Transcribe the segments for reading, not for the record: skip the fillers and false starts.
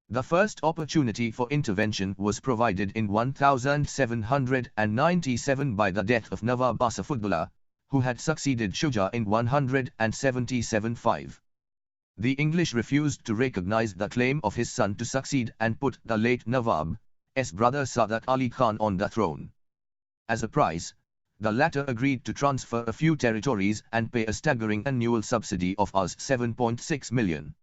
The first opportunity for intervention was provided in 1797 by the death of Nawab Asafudullah, who had succeeded Shuja in 177-5. The English refused to recognize the claim of his son to succeed and put the late Nawab's brother Sadat Ali Khan on the throne. As a price, the latter agreed to transfer a few territories and pay a staggering annual subsidy of Rs 7.6 million.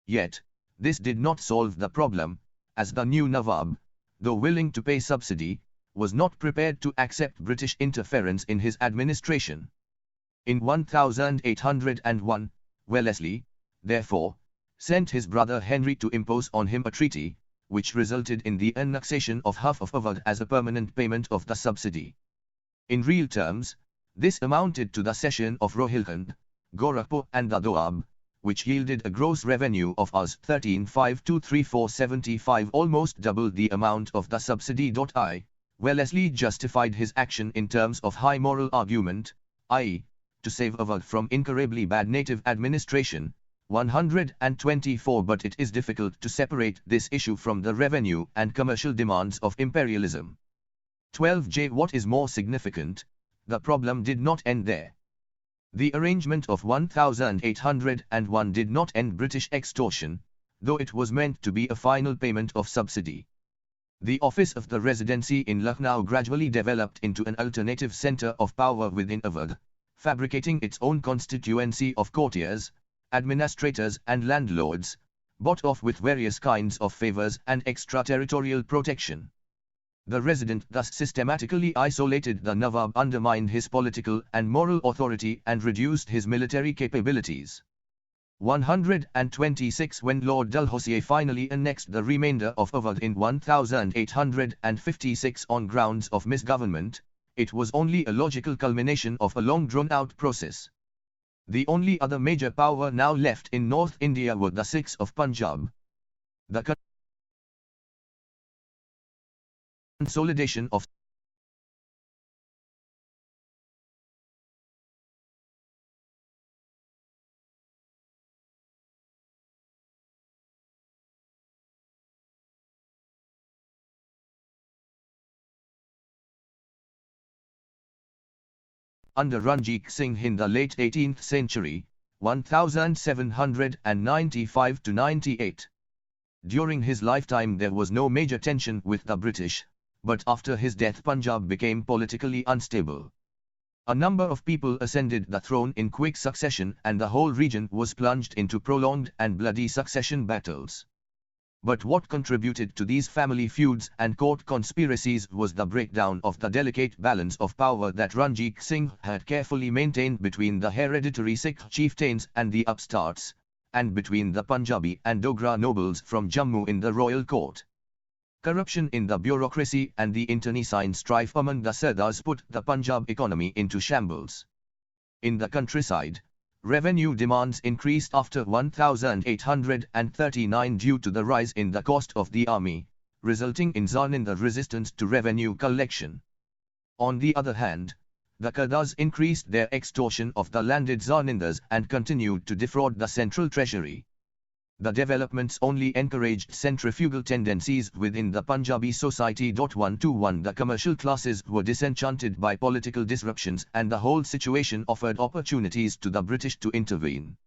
Yet, this did not solve the problem, as the new Nawab, though willing to pay subsidy, was not prepared to accept British interference in his administration. In 1801, Wellesley, therefore, sent his brother Henry to impose on him a treaty, which resulted in the annexation of half of Awadh as a permanent payment of the subsidy. In real terms, this amounted to the cession of Rohilkhand, Gorakhpur and the Doab, which yielded a gross revenue of Rs 13,524.75, almost double the amount of the subsidy. Wellesley justified his action in terms of high moral argument, i.e., to save Awadh from incurably bad native administration. 124. But it is difficult to separate this issue from the revenue and commercial demands of imperialism. 12j. What is more significant, the problem did not end there. The arrangement of 1801 did not end British extortion, though it was meant to be a final payment of subsidy. The office of the Residency in Lucknow gradually developed into an alternative centre of power within Awadh, fabricating its own constituency of courtiers, administrators and landlords, bought off with various kinds of favours and extraterritorial protection. The Resident thus systematically isolated the Nawab, undermined his political and moral authority and reduced his military capabilities. 126. When Lord Dalhousie finally annexed the remainder of Awadh in 1856 on grounds of misgovernment, it was only a logical culmination of a long drawn-out process. The only other major power now left in North India were the Sikhs of Punjab. The consolidation of under Ranjit Singh in the late 18th century, 1795-98. During his lifetime there was no major tension with the British, but after his death Punjab became politically unstable. A number of people ascended the throne in quick succession and the whole region was plunged into prolonged and bloody succession battles. But what contributed to these family feuds and court conspiracies was the breakdown of the delicate balance of power that Ranjit Singh had carefully maintained between the hereditary Sikh chieftains and the upstarts, and between the Punjabi and Dogra nobles from Jammu in the royal court. Corruption in the bureaucracy and the internecine strife among the Sardars put the Punjab economy into shambles. In the countryside, revenue demands increased after 1839 due to the rise in the cost of the army, resulting in Zarninda resistance to revenue collection. On the other hand, the Qadars increased their extortion of the landed Zarnindas and continued to defraud the central treasury. The developments only encouraged centrifugal tendencies within the Punjabi society. 121 The commercial classes were disenchanted by political disruptions and the whole situation offered opportunities to the British to intervene.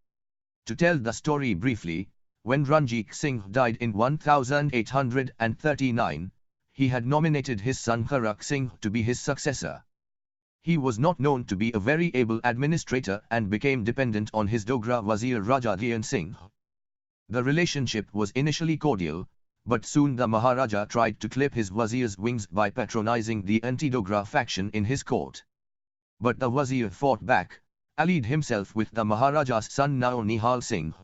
To tell the story briefly, when Ranjit Singh died in 1839, he had nominated his son Kharak Singh to be his successor. He was not known to be a very able administrator and became dependent on his Dogra Wazir Raja Dhyan Singh. The relationship was initially cordial, but soon the Maharaja tried to clip his Wazir's wings by patronizing the anti-Dogra faction in his court. But the Wazir fought back, allied himself with the Maharaja's son Nao Nihal Singh,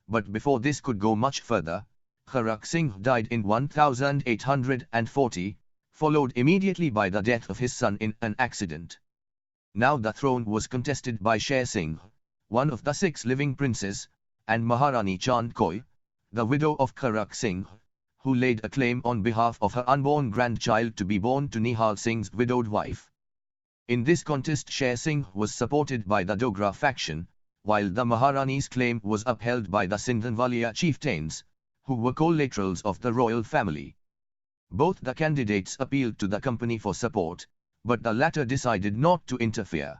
but before this could go much further, Kharak Singh died in 1840, followed immediately by the death of his son in an accident. Now the throne was contested by Sher Singh, one of the 6 living princes, and Maharani Chand Koi, the widow of Kharak Singh, who laid a claim on behalf of her unborn grandchild to be born to Nihal Singh's widowed wife. In this contest Sher Singh was supported by the Dogra faction, while the Maharani's claim was upheld by the Sindhanwalia chieftains, who were collaterals of the royal family. Both the candidates appealed to the company for support, but the latter decided not to interfere.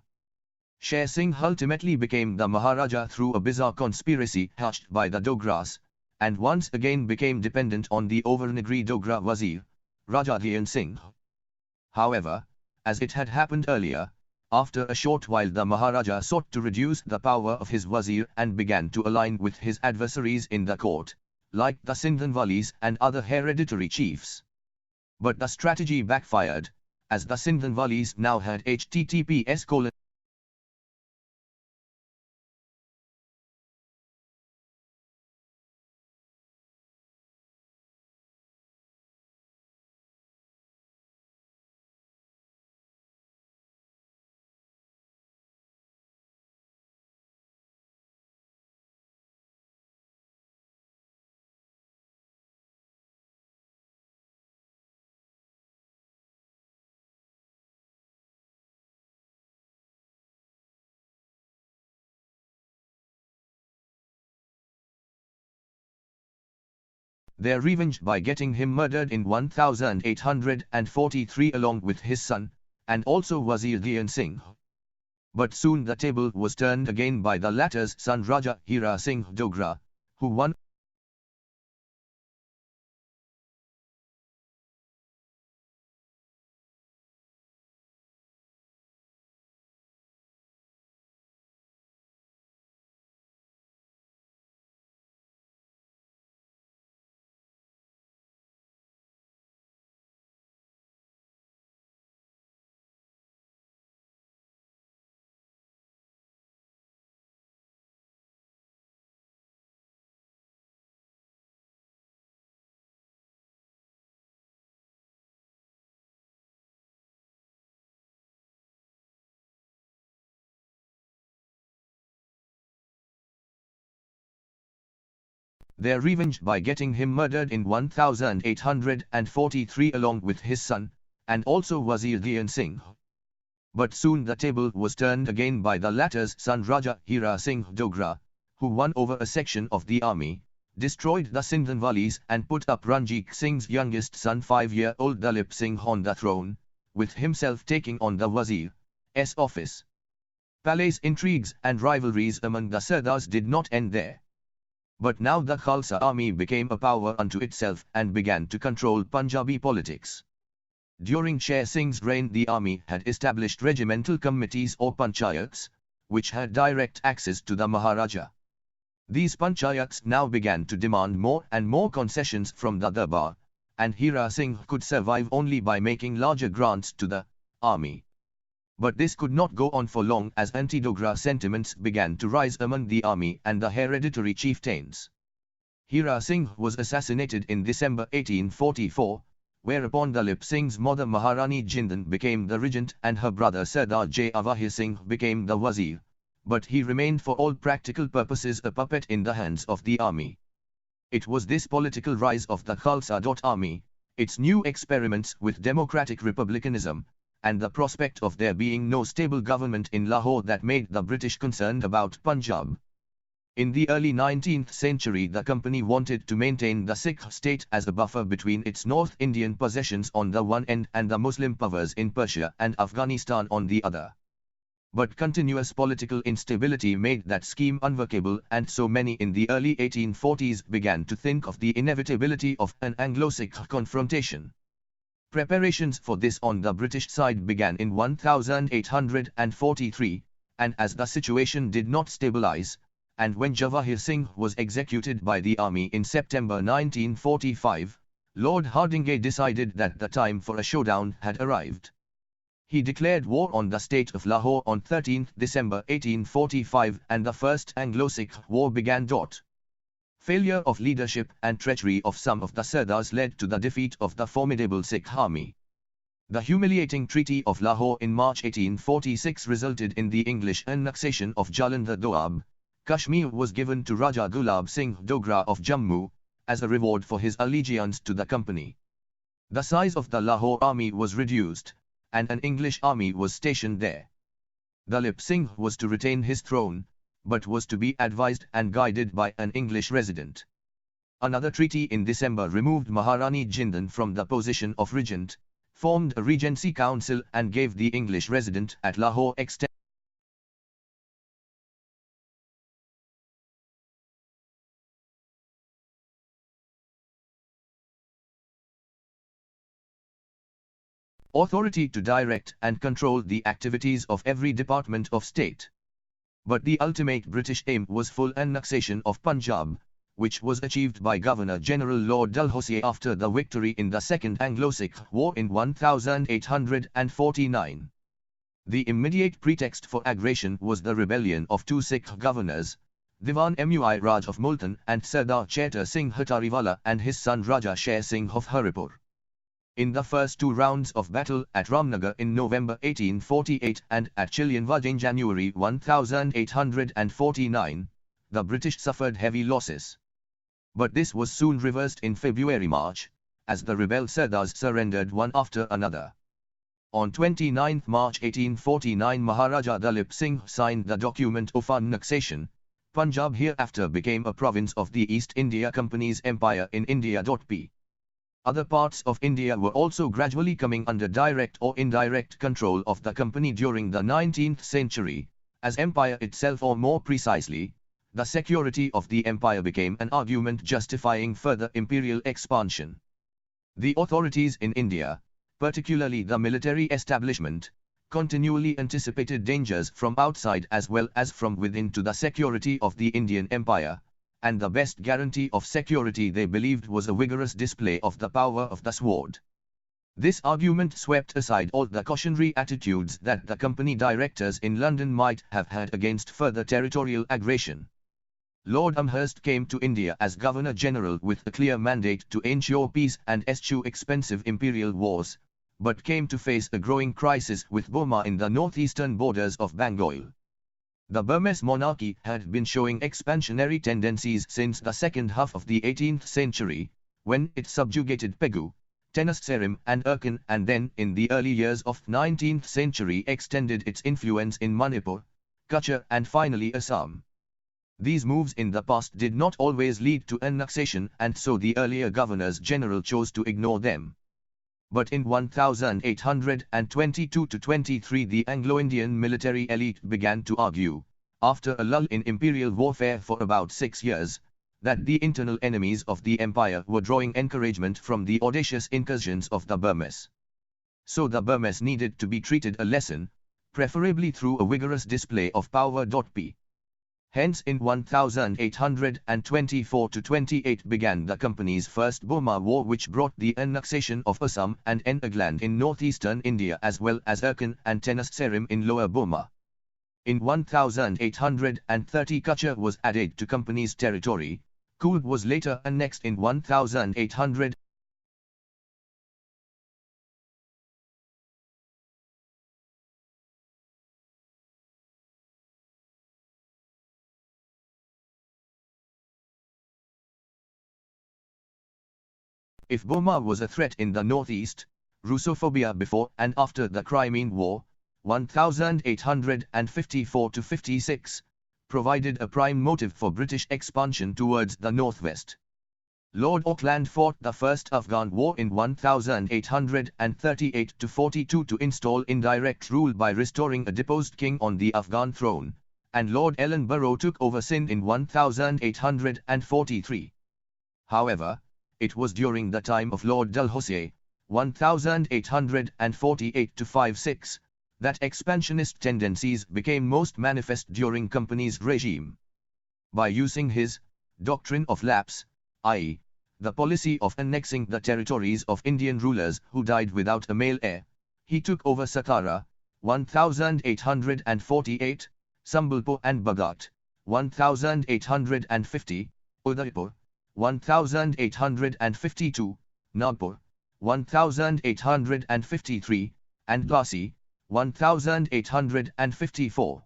Sher Singh ultimately became the Maharaja through a bizarre conspiracy hatched by the Dogras, and once again became dependent on the over-Nigri Dogra Wazir, Raja Dhyan Singh. However, as it had happened earlier, after a short while the Maharaja sought to reduce the power of his Wazir and began to align with his adversaries in the court, like the Sindhanwalis and other hereditary chiefs. But the strategy backfired, as the Sindhanwalis now had https:// their revenge by getting him murdered in 1843 along with his son, and also Wazir Dhyan Singh. But soon the table was turned again by the latter's son Raja Hira Singh Dogra, who won their revenge by getting him murdered in 1843 along with his son, and also Wazir Dhyan Singh. But soon the table was turned again by the latter's son Raja Hira Singh Dogra, who won over a section of the army, destroyed the Sindhanwalis and put up Ranjit Singh's youngest son 5-year-old Dalip Singh on the throne, with himself taking on the Wazir's office. Palace intrigues and rivalries among the Sardars did not end there. But now the Khalsa army became a power unto itself and began to control Punjabi politics. During Sher Singh's reign the army had established regimental committees or panchayats, which had direct access to the Maharaja. These panchayats now began to demand more and more concessions from the Darbar, and Hira Singh could survive only by making larger grants to the army. But this could not go on for long as anti-Dogra sentiments began to rise among the army and the hereditary chieftains. Hira Singh was assassinated in December 1844, whereupon Dalip Singh's mother Maharani Jindan became the regent and her brother Sardar Javahir Singh became the Wazir, but he remained for all practical purposes a puppet in the hands of the army. It was this political rise of the Khalsa Army, its new experiments with democratic republicanism, and the prospect of there being no stable government in Lahore that made the British concerned about Punjab. In the early 19th century the company wanted to maintain the Sikh state as a buffer between its North Indian possessions on the one end and the Muslim powers in Persia and Afghanistan on the other. But continuous political instability made that scheme unworkable, and so many in the early 1840s began to think of the inevitability of an Anglo-Sikh confrontation. Preparations for this on the British side began in 1843, and as the situation did not stabilize, and when Javahir Singh was executed by the army in September 1945, Lord Hardinge decided that the time for a showdown had arrived. He declared war on the state of Lahore on 13 December 1845 and the First Anglo-Sikh War began. Failure of leadership and treachery of some of the Sardars led to the defeat of the formidable Sikh army. The humiliating Treaty of Lahore in March 1846 resulted in the English annexation of Jalandhar Doab. Kashmir was given to Raja Gulab Singh Dogra of Jammu, as a reward for his allegiance to the company. The size of the Lahore army was reduced, and an English army was stationed there. Dalip Singh was to retain his throne, but was to be advised and guided by an English resident. Another treaty in December removed Maharani Jindal from the position of regent, formed a regency council and gave the English resident at Lahore extensive authority to direct and control the activities of every department of state. But the ultimate British aim was full annexation of Punjab, which was achieved by Governor-General Lord Dalhousie after the victory in the Second Anglo-Sikh War in 1849. The immediate pretext for aggression was the rebellion of two Sikh governors, Diwan Mui Raj of Multan and Sardar Chaiter Singh Hatariwala and his son Raja Sher Singh of Haripur. In the first two rounds of battle at Ramnagar in November 1848 and at Chilianwad in January 1849, the British suffered heavy losses. But this was soon reversed in February-March, as the rebel Sardars surrendered one after another. On 29 March 1849 Maharaja Dalip Singh signed the document of annexation. Punjab hereafter became a province of the East India Company's empire in India. P. Other parts of India were also gradually coming under direct or indirect control of the company during the 19th century, as empire itself, or more precisely, the security of the empire became an argument justifying further imperial expansion. The authorities in India, particularly the military establishment, continually anticipated dangers from outside as well as from within to the security of the Indian empire, and the best guarantee of security they believed was a vigorous display of the power of the sword. This argument swept aside all the cautionary attitudes that the company directors in London might have had against further territorial aggression. Lord Amherst came to India as Governor-General with a clear mandate to ensure peace and eschew expensive imperial wars, but came to face a growing crisis with Burma in the northeastern borders of Bengal. The Burmese monarchy had been showing expansionary tendencies since the second half of the 18th century, when it subjugated Pegu, Tenasserim and Erkin, and then in the early years of 19th century extended its influence in Manipur, Kutch and finally Assam. These moves in the past did not always lead to annexation, and so the earlier governors-general chose to ignore them. But in 1822-23 the Anglo-Indian military elite began to argue, after a lull in imperial warfare for about 6 years, that the internal enemies of the empire were drawing encouragement from the audacious incursions of the Burmese. So the Burmese needed to be treated a lesson, preferably through a vigorous display of power. P. Hence in 1824-28 began the company's first Burma War, which brought the annexation of Assam and Nagaland in northeastern India as well as Erkin and Tenasserim in lower Burma. In 1830 Kutch was added to company's territory. Coorg was later annexed in 1800. If Burma was a threat in the northeast, Russophobia before and after the Crimean War, 1854-56, provided a prime motive for British expansion towards the northwest. Lord Auckland fought the First Afghan War in 1838-42 to install indirect rule by restoring a deposed king on the Afghan throne, and Lord Ellenborough took over Sindh in 1843. However, it was during the time of Lord Dalhousie, 1848-56, that expansionist tendencies became most manifest during company's regime. By using his doctrine of lapse, i.e., the policy of annexing the territories of Indian rulers who died without a male heir, he took over Saqqara, 1848, Sambalpur and Bhagat, 1850, Udaipur, 1852, Nagpur, 1853, and Plassey, 1854.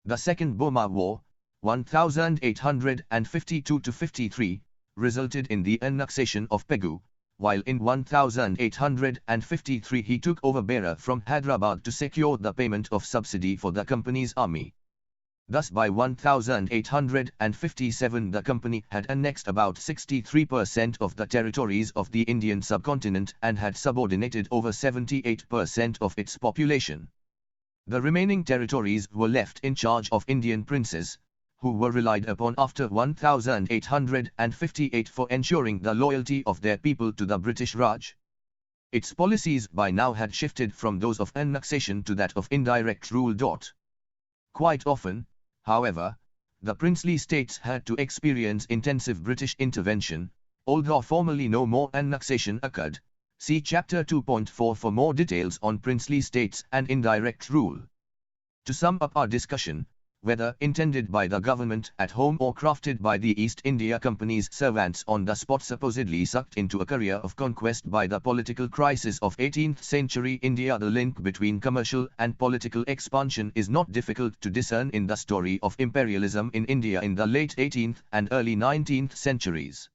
The Second Burma War, 1852-53, resulted in the annexation of Pegu, while in 1853 he took over Beira from Hyderabad to secure the payment of subsidy for the company's army. Thus by 1857 the company had annexed about 63% of the territories of the Indian subcontinent and had subordinated over 78% of its population. The remaining territories were left in charge of Indian princes, who were relied upon after 1858 for ensuring the loyalty of their people to the British Raj. Its policies by now had shifted from those of annexation to that of indirect rule. Quite often, however, the princely states had to experience intensive British intervention, although formally no more annexation occurred. See Chapter 2.4 for more details on princely states and indirect rule. To sum up our discussion, whether intended by the government at home or crafted by the East India Company's servants on the spot, supposedly sucked into a career of conquest by the political crisis of 18th century India, the link between commercial and political expansion is not difficult to discern in the story of imperialism in India in the late 18th and early 19th centuries.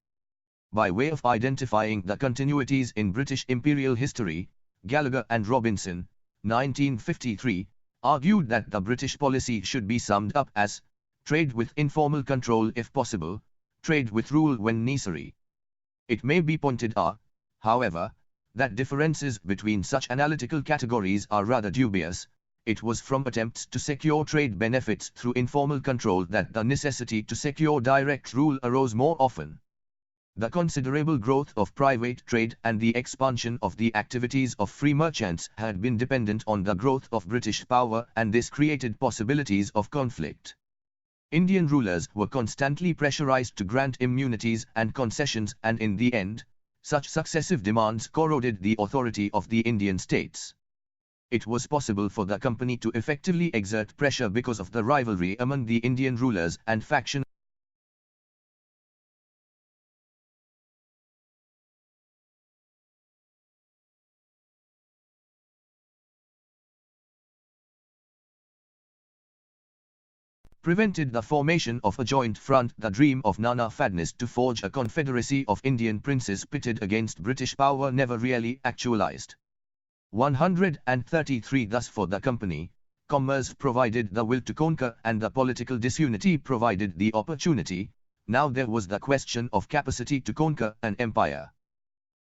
By way of identifying the continuities in British imperial history, Gallagher and Robinson, 1953, argued that the British policy should be summed up as trade with informal control if possible, trade with rule when necessary. It may be pointed out, however, that differences between such analytical categories are rather dubious. It was from attempts to secure trade benefits through informal control that the necessity to secure direct rule arose more often. The considerable growth of private trade and the expansion of the activities of free merchants had been dependent on the growth of British power, and this created possibilities of conflict. Indian rulers were constantly pressurized to grant immunities and concessions, and in the end, such successive demands corroded the authority of the Indian states. It was possible for the company to effectively exert pressure because of the rivalry among the Indian rulers and faction prevented the formation of a joint front, the dream of Nana Fadnis to forge a confederacy of Indian princes pitted against British power never really actualized. 133 Thus for the company, commerce provided the will to conquer and the political disunity provided the opportunity. Now there was the question of capacity to conquer an empire.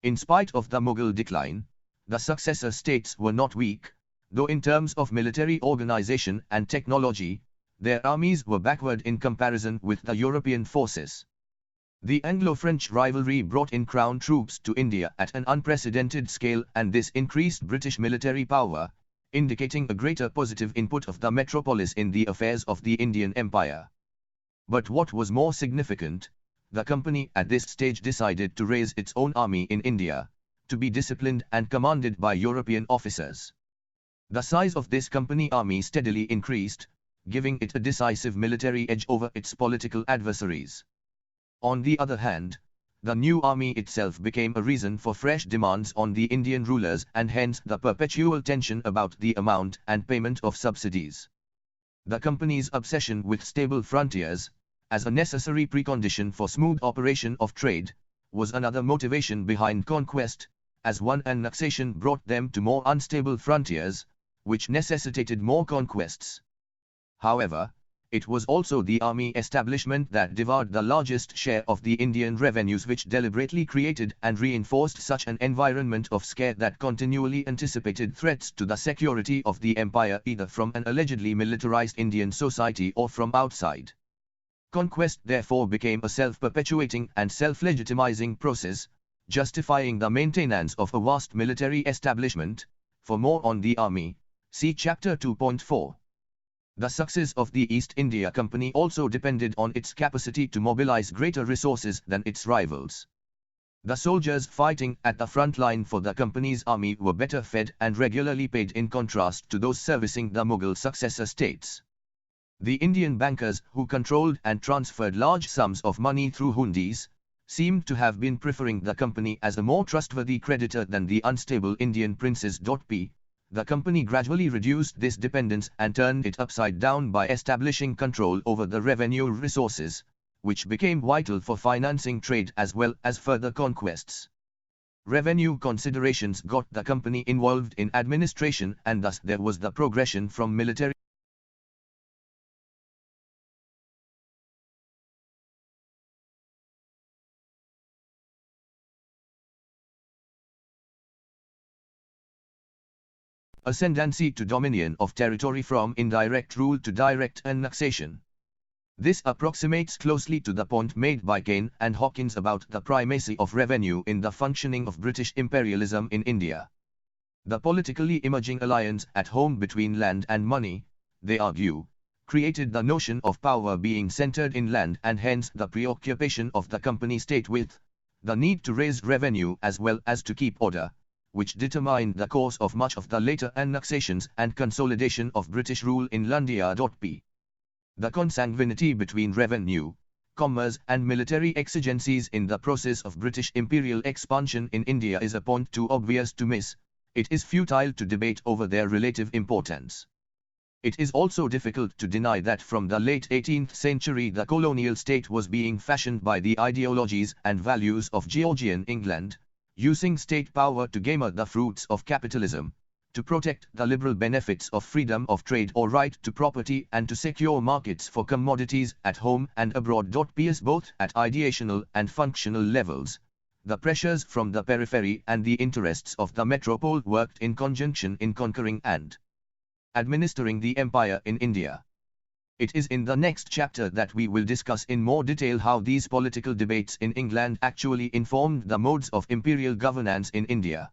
In spite of the Mughal decline, the successor states were not weak, though in terms of military organization and technology, their armies were backward in comparison with the European forces. The Anglo-French rivalry brought in crown troops to India at an unprecedented scale, and this increased British military power, indicating a greater positive input of the metropolis in the affairs of the Indian Empire. But what was more significant, the company at this stage decided to raise its own army in India, to be disciplined and commanded by European officers. The size of this company army steadily increased, giving it a decisive military edge over its political adversaries. On the other hand, the new army itself became a reason for fresh demands on the Indian rulers, and hence the perpetual tension about the amount and payment of subsidies. The company's obsession with stable frontiers, as a necessary precondition for smooth operation of trade, was another motivation behind conquest, as one annexation brought them to more unstable frontiers, which necessitated more conquests. However, it was also the army establishment that devoured the largest share of the Indian revenues, which deliberately created and reinforced such an environment of scare that continually anticipated threats to the security of the empire, either from an allegedly militarized Indian society or from outside. Conquest therefore became a self-perpetuating and self-legitimizing process, justifying the maintenance of a vast military establishment. For more on the army, see Chapter 2.4. The success of the East India Company also depended on its capacity to mobilize greater resources than its rivals. The soldiers fighting at the front line for the company's army were better fed and regularly paid, in contrast to those servicing the Mughal successor states. The Indian bankers, who controlled and transferred large sums of money through hundis, seemed to have been preferring the company as a more trustworthy creditor than the unstable Indian princes. The company gradually reduced this dependence and turned it upside down by establishing control over the revenue resources, which became vital for financing trade as well as further conquests. Revenue considerations got the company involved in administration, and thus there was the progression from military ascendancy to dominion of territory from indirect rule to direct annexation. This approximates closely to the point made by Kane and Hawkins about the primacy of revenue in the functioning of British imperialism in India. The politically emerging alliance at home between land and money, they argue, created the notion of power being centered in land and hence the preoccupation of the company state with the need to raise revenue as well as to keep order, which determined the course of much of the later annexations and consolidation of British rule in India. The consanguinity between revenue, commerce and military exigencies in the process of British imperial expansion in India is a point too obvious to miss. It is futile to debate over their relative importance. It is also difficult to deny that from the late 18th century the colonial state was being fashioned by the ideologies and values of Georgian England, using state power to garner the fruits of capitalism, to protect the liberal benefits of freedom of trade or right to property and to secure markets for commodities at home and abroad. Both at ideational and functional levels, the pressures from the periphery and the interests of the metropole worked in conjunction in conquering and administering the empire in India. It is in the next chapter that we will discuss in more detail how these political debates in England actually informed the modes of imperial governance in India.